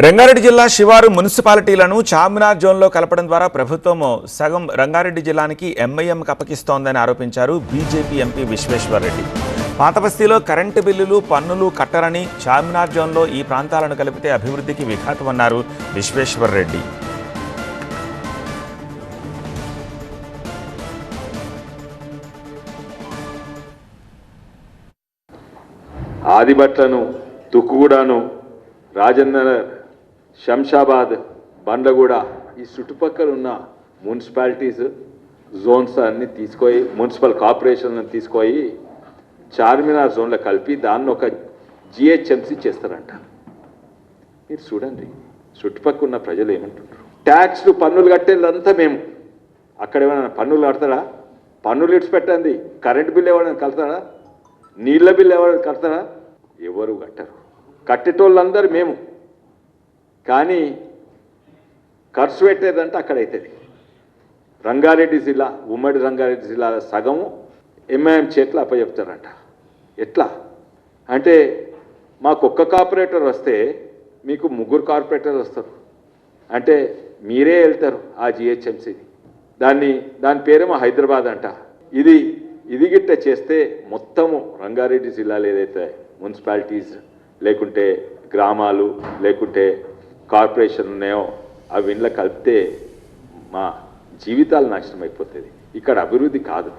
రంగారెడ్డి జిల్లా శివారు మున్సిపాలిటీలను చార్మినార్ జోన్లో కలపడం ద్వారా ప్రభుత్వం సగం రంగారెడ్డి జిల్లానికి ఎంఐఎంకి అప్పగిస్తోందని ఆరోపించారు బీజేపీ ఎంపీ విశ్వేశ్వర్రెడ్డి. పాతబస్తీలో కరెంటు బిల్లులు పన్నులు కట్టరని చార్మినార్ జోన్లో ఈ ప్రాంతాలను కలిపితే అభివృద్ధికి విఘాతమన్నారు విశ్వేశ్వర్రెడ్డి. ఆదిబట్లను, తుక్కుగూడను, రాజేంద్ర, శంషాబాద్, బండ్లగూడ ఈ చుట్టుపక్కల ఉన్న మున్సిపాలిటీస్ జోన్స్ అన్ని తీసుకొని మున్సిపల్ కార్పొరేషన్లను తీసుకొని చార్మినార్ జోన్లో కలిపి దాన్ని ఒక జిహెచ్ఎంసీ చేస్తారంట. మీరు చూడండి చుట్టుపక్కల ఉన్న ప్రజలు ఏమంటున్నారు. ట్యాక్స్లు పన్నులు కట్టేదంతా మేము. అక్కడ ఏమైనా పన్నులు కడతారా? పన్నులు ఇడిచిపెట్టండి. కరెంట్ బిల్ ఎవరైనా కడతారా? నీళ్ళ బిల్ ఎవరైనా కడతారా? ఎవరు కట్టరు. కట్టేటోళ్ళందరూ మేము. కానీ ఖర్చు పెట్టేదంటే అక్కడ అవుతుంది. రంగారెడ్డి జిల్లా, ఉమ్మడి రంగారెడ్డి జిల్లాలో సగము ఎంఐఎం చేతులు అప్పచెప్తారంట. ఎట్లా అంటే మాకు ఒక్క కార్పొరేటర్ వస్తే మీకు 3 కార్పొరేటర్లు వస్తారు. అంటే మీరే వెళ్తారు ఆ జిహెచ్ఎంసీని. దాని పేరేమో హైదరాబాద్ అంట. ఇది గిట్ట చేస్తే మొత్తము రంగారెడ్డి జిల్లాలో ఏదైతే మున్సిపాలిటీస్ లేకుంటే గ్రామాలు లేకుంటే కార్పొరేషన్ ఉన్నాయో అవి ఇంట్లో కలిపితే మా జీవితాలు నాశనం అయిపోతుంది. ఇక్కడ అభివృద్ధి కాదు.